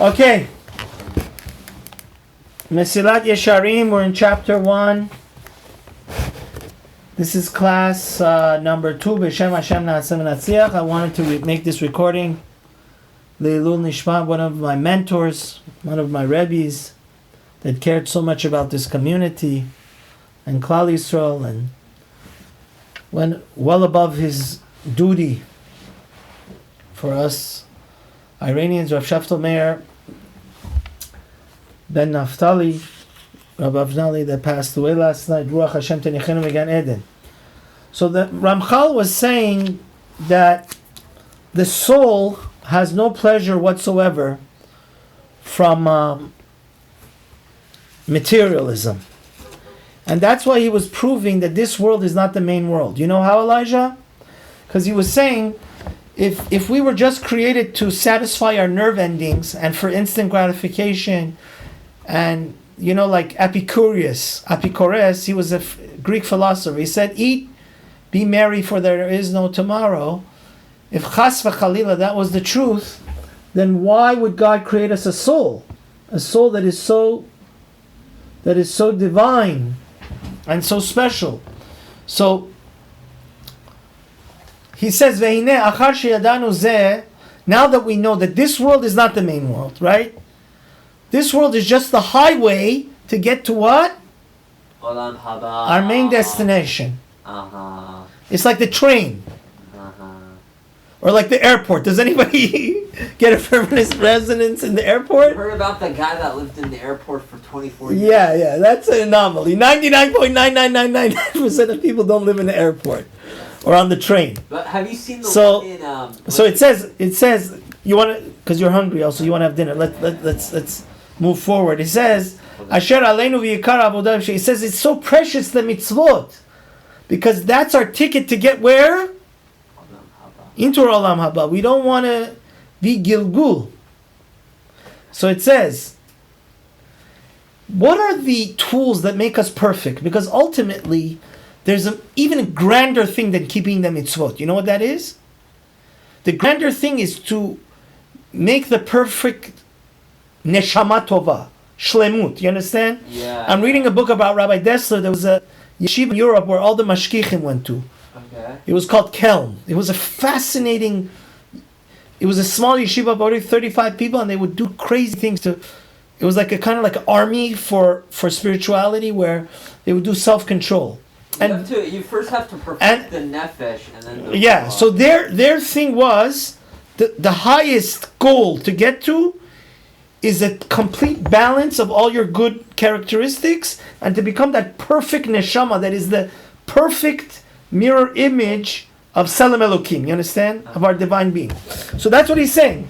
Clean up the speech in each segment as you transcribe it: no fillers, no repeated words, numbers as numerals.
Okay. MESILAT YESHARIM, we're in chapter 1. This is class number 2. B'Shem Hashem Na'aseh V'Natzliach. I wanted to make this recording. Leilul Nishma, one of my mentors, one of my rebbes that cared so much about this community and Klal Yisrael, and went well above his duty for us Iranians. Rav Shaftal Meir Ben Naftali, Rav Avnali, that passed away last night. Ruach Hashem Tenichenu Megan Eden. So the Ramchal was saying that the soul has no pleasure whatsoever from materialism. And that's why he was proving that this world is not the main world. You know how, Elijah? Because he was saying, if we were just created to satisfy our nerve endings and for instant gratification, and like Epicurus, he was a Greek philosopher. He said, "Eat, be merry, for there is no tomorrow." If chas v'chalila, that was the truth, then why would God create us a soul that is so divine and so special? So he says, "Ve'hineh achar sheyadanu zeh." Now that we know that this world is not the main world, right? This world is just the highway to get to what? Olam haba. Our main destination. It's like the train. Or like the airport. Does anybody get a permanent residence in the airport? I heard about the guy that lived in the airport for 24 years. Yeah, that's an anomaly. 99.99999% of people don't live in the airport or on the train. But have you seen the so, one in... So it says, you want to, because you're hungry also, you want to have dinner. Let's move forward. It says, Asher aleinu v'yikar avodah. It says it's so precious, the mitzvot, because that's our ticket to get where? Into Olam Haba. We don't want to be Gilgul. So it says, what are the tools that make us perfect? Because ultimately, there's even a grander thing than keeping the mitzvot. You know what that is? The grander thing is to make the perfect neshama tova, shlemut. You understand? Yeah. I'm reading a book about Rabbi Dessler. There was a yeshiva in Europe where all the mashkichim went to. Okay. It was called Kelm. It was a fascinating... It was a small yeshiva of only 35 people, and they would do crazy things to... It was like a kind of like an army for spirituality, where they would do self-control. You first have to perfect the nefesh, and then... So their thing was, the highest goal to get to is a complete balance of all your good characteristics, and to become that perfect neshama, that is the perfect mirror image of Selim Elokim, you understand? Of our divine being. So that's what he's saying.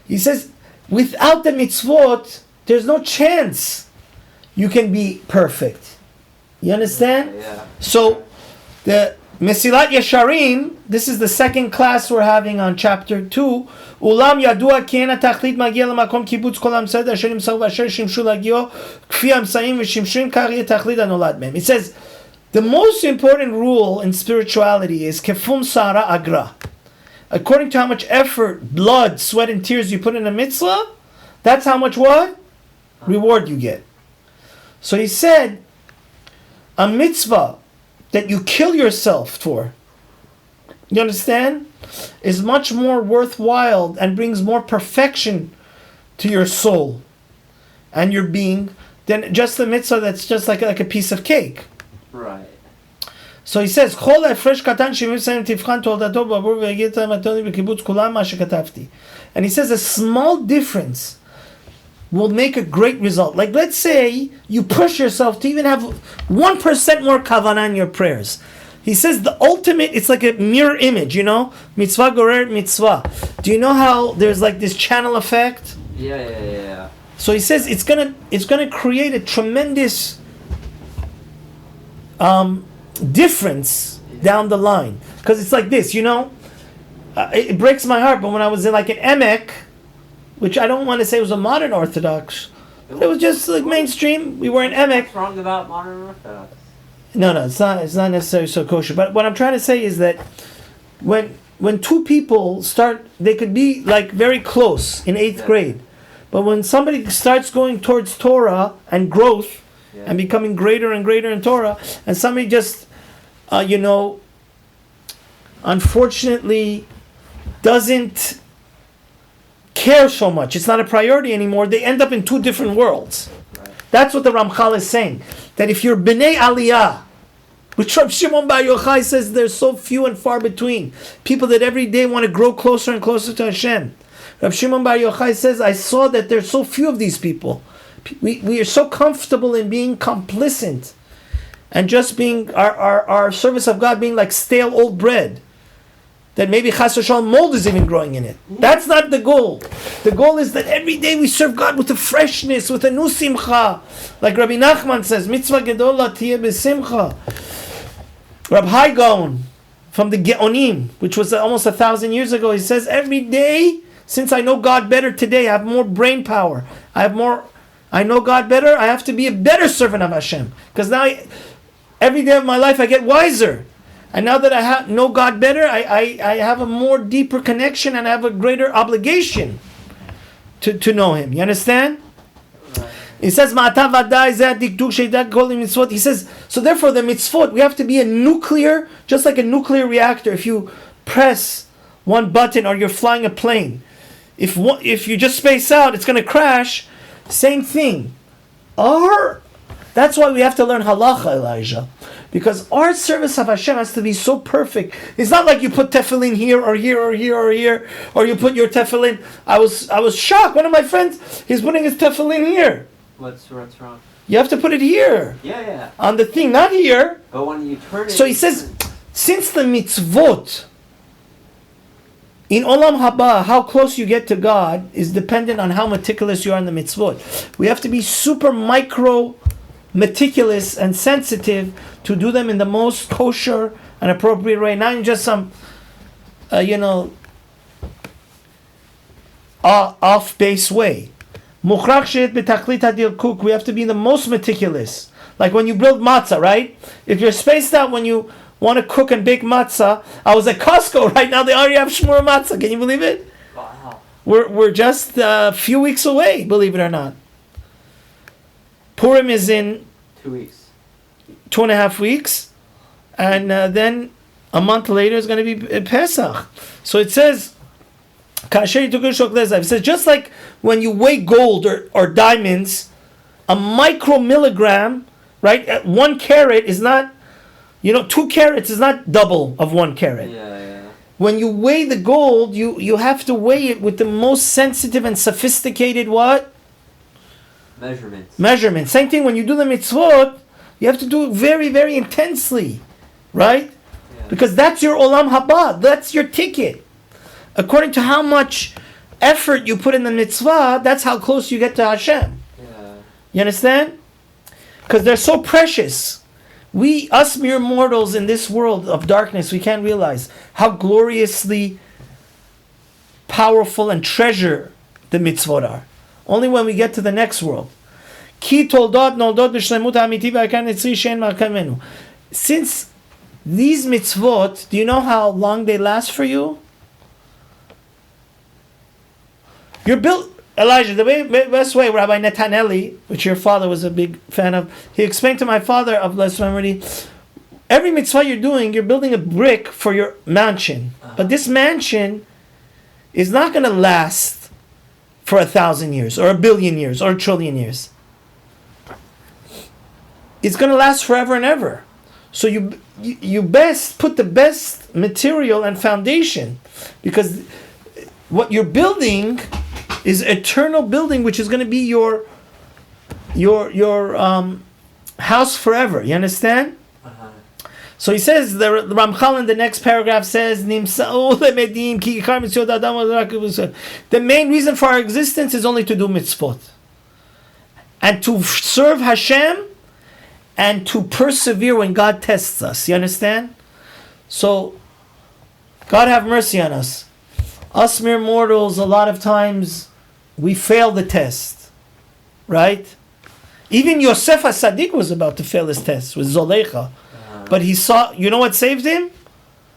He says, without the mitzvot, there's no chance you can be perfect. You understand? Yeah. So, the MESILAT YESHARIM, this is the second class we're having on chapter 2. Ulam yadua ki en hatachlit magia lemakom kibutz kol hamsad asher nimsahu v'asher shimshu lagio kfi hamsaim v'shimshim kach yeh tachlit hanolad mehem. It says, the most important rule in spirituality is kefum sara agra. According to how much effort, blood, sweat, and tears you put in a mitzvah, that's how much what? Reward you get. So he said, a mitzvah that you kill yourself for, you understand, is much more worthwhile and brings more perfection to your soul and your being than just a mitzvah that's just like a piece of cake. Right. So he says, "Chol hafresh katan shemivsayim tivchan toldato babur ve'yegit matoni b'kibbutz kulam ma shekatavti." And he says a small difference will make a great result. Like, let's say you push yourself to even have 1% more kavanah in your prayers. He says the ultimate, it's like a mirror image, mitzvah gorer mitzvah. Do you know how there's like this channel effect? Yeah. So he says it's gonna create a tremendous difference down the line, because it's like this, it breaks my heart, but when I was in like an emek, which I don't want to say was a modern Orthodox, it was just like mainstream, we were in emek. What's wrong about modern Orthodox? No, it's not necessarily so kosher, but what I'm trying to say is that when when two people start, they could be like very close in 8th grade. But when somebody starts going towards Torah and growth and becoming greater and greater in Torah, and somebody just, unfortunately doesn't care so much, it's not a priority anymore, they end up in two different worlds. Right. That's what the Ramchal is saying. That if you're B'nai Aliyah, which Rav Shimon Bar Yochai says there's so few and far between, people that every day want to grow closer and closer to Hashem. Rav Shimon Bar Yochai says, I saw that there's so few of these people. We are so comfortable in being complacent and just being our service of God being like stale old bread, that maybe Chas v'Shalom mold is even growing in it. That's not the goal. The goal is that every day we serve God with a freshness, with a new simcha. Like Rabbi Nachman says, mitzvah gedola tiyeh b'simcha. Rab Hai Gaon, from the Geonim, which was almost 1,000 years ago, he says, every day, since I know God better today, I have more brain power. I know God better, I have to be a better servant of Hashem. Because now, every day of my life, I get wiser. And now that I know God better, I have a more deeper connection and I have a greater obligation to know Him. You understand? He says, he says, so therefore the mitzvot, we have to be a nuclear, just like a nuclear reactor. If you press one button or you're flying a plane, if you just space out, it's going to crash. Same thing. That's why we have to learn halacha, Elijah. Because our service of Hashem has to be so perfect. It's not like you put tefillin here or here or here or here, or you put your tefillin. I was shocked. One of my friends, he's putting his tefillin here. What's wrong? You have to put it here. Yeah. On the thing, not here. But when you turn it... So he says, since the mitzvot, in Olam Haba, how close you get to God is dependent on how meticulous you are in the mitzvot. We have to be super meticulous and sensitive to do them in the most kosher and appropriate way. Not in just some, off-base way. We have to be the most meticulous. Like when you build matzah, right? If you're spaced out when you want to cook and bake matzah, I was at Costco right now, they already have shmur matzah. Can you believe it? Wow. We're just a few weeks away, believe it or not. Purim is in 2 weeks. 2.5 weeks. And then a month later is going to be Pesach. So it says, it says just like when you weigh gold or diamonds, a micromilligram, right? 1 carat is not, 2 carats is not double of 1 carat. Yeah. When you weigh the gold, you have to weigh it with the most sensitive and sophisticated what? Measurements. Same thing when you do the mitzvot, you have to do it very, very intensely, right? Yeah. Because that's your olam haba, that's your ticket. According to how much effort you put in the mitzvah, that's how close you get to Hashem. Yeah. You understand? Because they're so precious. Us mere mortals in this world of darkness, we can't realize how gloriously powerful and treasure the mitzvot are. Only when we get to the next world. Since these mitzvot, do you know how long they last for you? You're built, Elijah, the best way, Rabbi Netanelli, which your father was a big fan of, he explained to my father of blessed memory, every mitzvah you're doing, you're building a brick for your mansion. But this mansion is not going to last for 1,000 years, or 1 billion years, or 1 trillion years. It's going to last forever and ever. So you best put the best material and foundation, because what you're building is eternal building, which is going to be your house forever. You understand? Uh-huh. So he says, the Ramchal in the next paragraph says, the main reason for our existence is only to do mitzvot. And to serve Hashem and to persevere when God tests us. You understand? So, God have mercy on us. Us mere mortals, a lot of times, we fail the test. Right? Even Yosef HaSadiq was about to fail his test with Zolecha. But he saw, you know what saved him?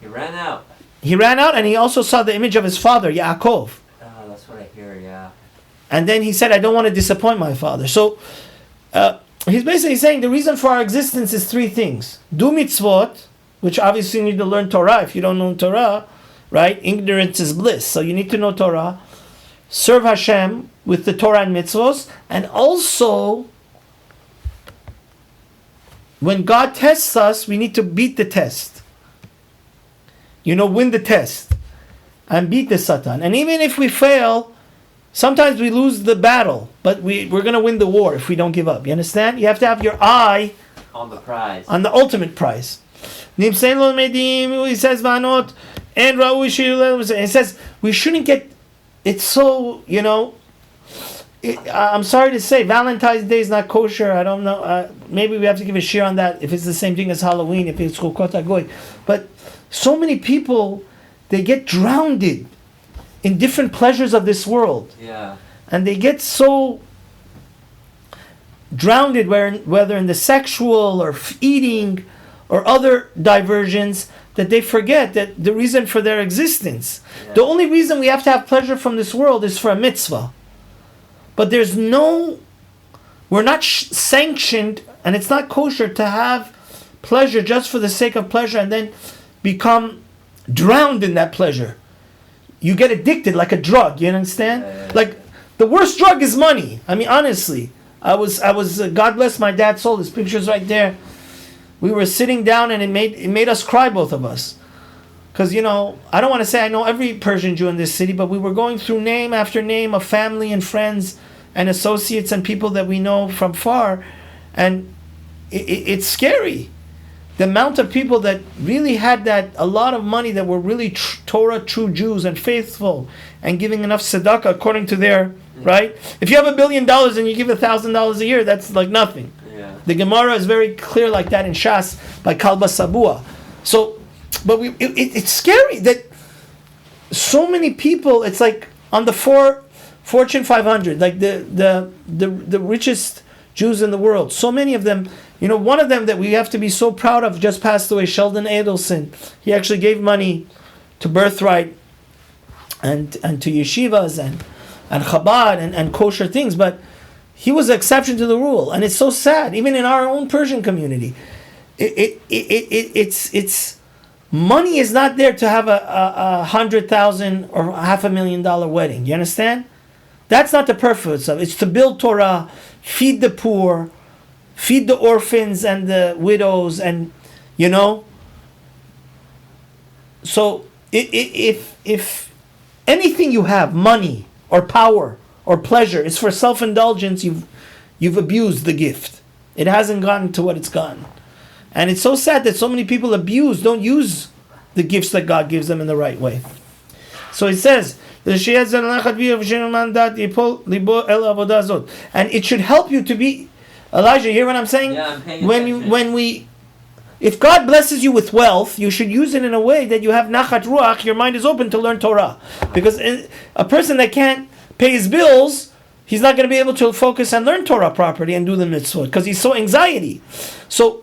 He ran out. he ran out and he also saw the image of his father, Yaakov. Oh, that's what I hear, yeah. And then he said, I don't want to disappoint my father. So he's basically saying the reason for our existence is three things. Do mitzvot, which obviously you need to learn Torah. If you don't know Torah, right? Ignorance is bliss. So you need to know Torah. Serve Hashem with the Torah and mitzvos. And also, when God tests us, we need to beat the test. Win the test. And beat the Satan. And even if we fail, sometimes we lose the battle. But we're going to win the war if we don't give up. You understand? You have to have your eye on the prize. On the ultimate prize. He says, it says, we shouldn't get, it's so, I'm sorry to say, Valentine's Day is not kosher. I don't know. Maybe we have to give a share on that if it's the same thing as Halloween, if it's Chukot HaGoy. But so many people, they get drowned in different pleasures of this world. Yeah. And they get so drowned, whether in the sexual or eating or other diversions, that they forget that the reason for their existence. Yeah. The only reason we have to have pleasure from this world is for a mitzvah. But we're not sanctioned, and it's not kosher to have pleasure just for the sake of pleasure and then become drowned in that pleasure. You get addicted like a drug, you understand? Yeah. Like, the worst drug is money. I mean, honestly. I was God bless my dad's soul, his picture's right there. We were sitting down and it made us cry, both of us. Because, I don't want to say I know every Persian Jew in this city, but we were going through name after name of family and friends and associates and people that we know from far. And it's scary. The amount of people that really had a lot of money, that were really Torah true Jews and faithful and giving enough tzedakah according to their, right? If you have $1 billion and you give $1,000 a year, that's like nothing. Yeah. The Gemara is very clear like that in Shas by Kalba Sabua. So, but it's scary that so many people, it's like on the Fortune 500, like the richest Jews in the world, so many of them. One of them that we have to be so proud of just passed away, Sheldon Adelson. He actually gave money to Birthright and to yeshivas and Chabad and kosher things, but he was an exception to the rule. And it's so sad, even in our own Persian community. It's money is not there to have a $100,000 or $500,000 wedding. You understand? That's not the purpose of it. It's to build Torah, feed the poor, feed the orphans and the widows, and So if anything you have, money or power or pleasure, is for self-indulgence, you've abused the gift. It hasn't gotten to what it's gotten. And it's so sad that so many people don't use the gifts that God gives them in the right way. So it says, and it should help you to be, Elijah, you hear what I'm saying? Yeah, I'm paying attention. If God blesses you with wealth, you should use it in a way that you have nachat ruach, your mind is open to learn Torah. Because a person that can't pay his bills, he's not going to be able to focus and learn Torah properly and do the mitzvot, because he's so anxiety. So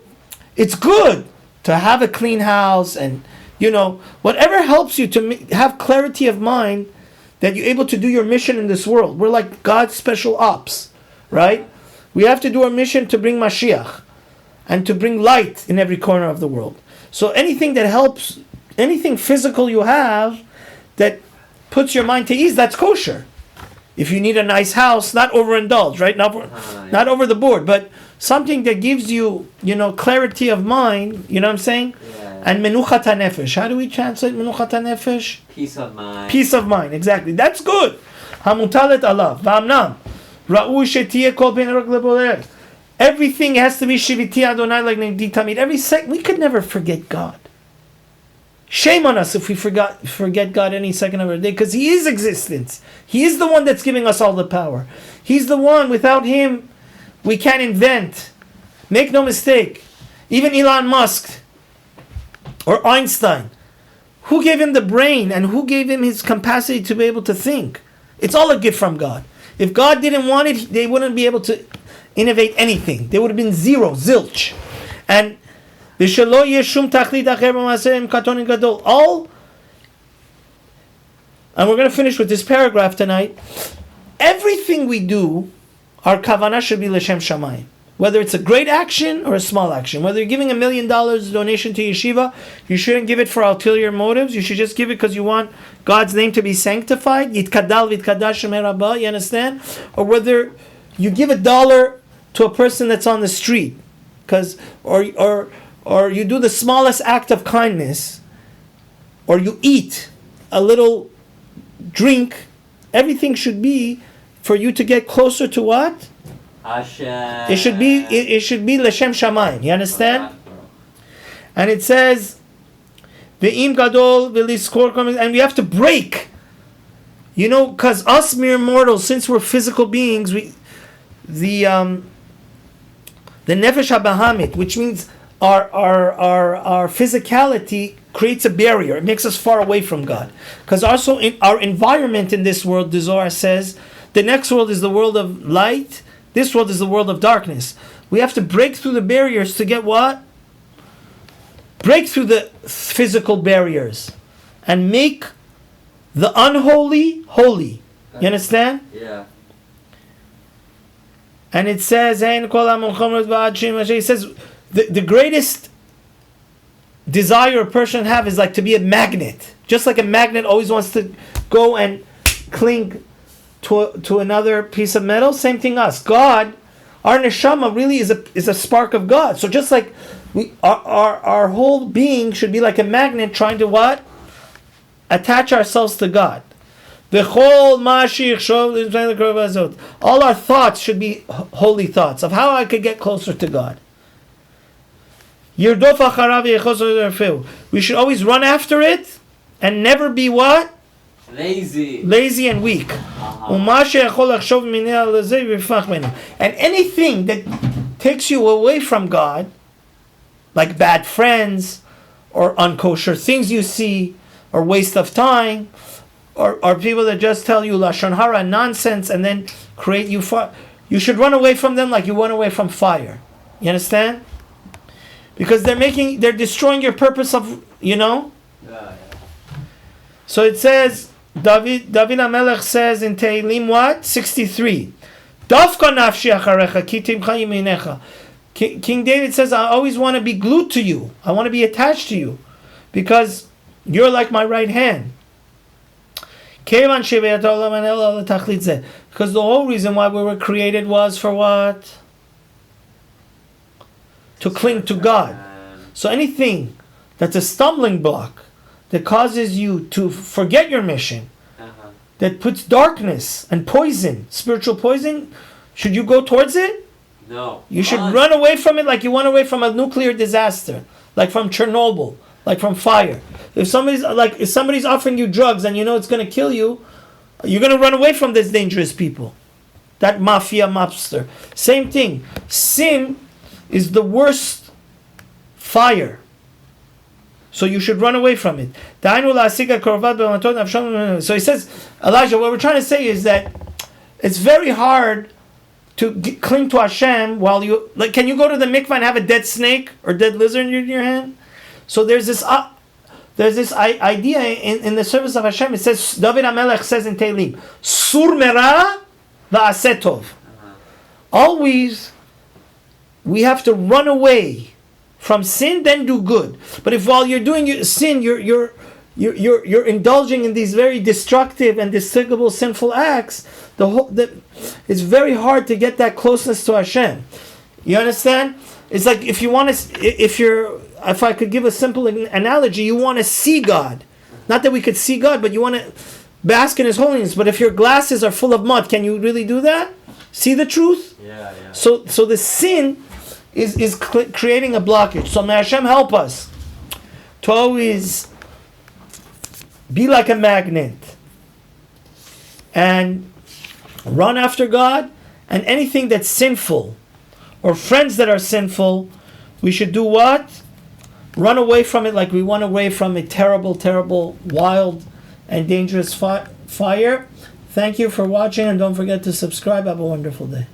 it's good to have a clean house and, whatever helps you to have clarity of mind, that you're able to do your mission in this world. We're like God's special ops, right? We have to do our mission to bring Mashiach and to bring light in every corner of the world. So anything that helps, anything physical you have that puts your mind to ease, that's kosher. If you need a nice house, not overindulge, right? Not over the board, but something that gives you, clarity of mind, you know what I'm saying? Yeah. And menuchat hanefesh. How do we translate menuchat hanefesh? Peace of mind. Peace of mind, exactly. That's good. Hamutalet alav. V'amnam. Ra'u shetiyeh kol ben rok leboreh. Everything has to be Shiviti Adonai like Negdi Tamid. We could never forget God. Shame on us if we forget God any second of our day, because He is existence. He is the one that's giving us all the power. He's the one. Without Him, we can't invent. Make no mistake. Even Elon Musk or Einstein, who gave him the brain and who gave him his capacity to be able to think? It's all a gift from God. If God didn't want it, they wouldn't be able to innovate anything. They would have been zero, zilch. And all and we're going to finish with this paragraph tonight. Everything we do, our kavanah should be l'shem shamayim. Whether it's a great action or a small action. Whether you're giving $1 million donation to yeshiva, you shouldn't give it for ulterior motives. You should just give it because you want God's name to be sanctified. Yitkadal v'yitkadash Shemei Rabbah, you understand? Or whether you give $1 to a person that's on the street, or you do the smallest act of kindness, or you eat a little drink. Everything should be for you to get closer to what? Hashem. It should be l'shem shamayim. You understand? And it says, ve'im gadol ve'liskor, and we have to break. You know, because us mere mortals, since we're physical beings, the nefesh habahamit, which means our physicality creates a barrier. It makes us far away from God. Because also our environment in this world, the Zohar says, the next world is the world of light. This world is the world of darkness. We have to break through the barriers to get what? Break through the physical barriers and make the unholy holy. You understand? Yeah. And it says, it says the greatest desire a person have is like to be a magnet. Just like a magnet always wants to go and cling to another piece of metal, same thing us. God, our neshama really is a spark of God. So just like our whole being should be like a magnet trying to what? Attach ourselves to God. All our thoughts should be holy thoughts of how I could get closer to God. We should always run after it and never be what? Lazy and weak. And anything that takes you away from God, like bad friends, or unkosher things you see, or waste of time, or people that just tell you lashon hara nonsense and then create you you should run away from them like you run away from fire. You understand? Because they're destroying your purpose of, you know? Yeah. So it says, David HaMelech says in Tehillim what? 63. Dafka nafshi acharecha ki timcha yeminecha. King David says, I always want to be glued to you. I want to be attached to you. Because you're like my right hand. Because the whole reason why we were created was for what? To cling to God. So anything that's a stumbling block, that causes you to forget your mission, that puts darkness and poison, spiritual poison, should you go towards it? No. You should run away from it like you run away from a nuclear disaster, like from Chernobyl, like from fire. If somebody's offering you drugs and you know it's going to kill you, you're going to run away from these dangerous people. That mafia mobster. Same thing. Sin is the worst fire. So you should run away from it. So he says, Elijah, what we're trying to say is that it's very hard to cling to Hashem while you, like, can you go to the mikvah and have a dead snake or dead lizard in your hand? So there's this idea in the service of Hashem. It says, David HaMelech says in Tehillim, Sur mera va'aseh tov. Always, we have to run away from sin, then do good. But if while you're doing your sin, you're indulging in these very destructive and despicable sinful acts, it's very hard to get that closeness to Hashem. You understand? It's like if I could give a simple analogy, you want to see God. Not that we could see God, but you want to bask in His holiness. But if your glasses are full of mud, can you really do that? See the truth? Yeah. So the sin is creating a blockage. So may Hashem help us to always be like a magnet and run after God, and anything that's sinful or friends that are sinful, we should do what? Run away from it like we run away from a terrible, terrible, wild and dangerous fire. Thank you for watching, and don't forget to subscribe. Have a wonderful day.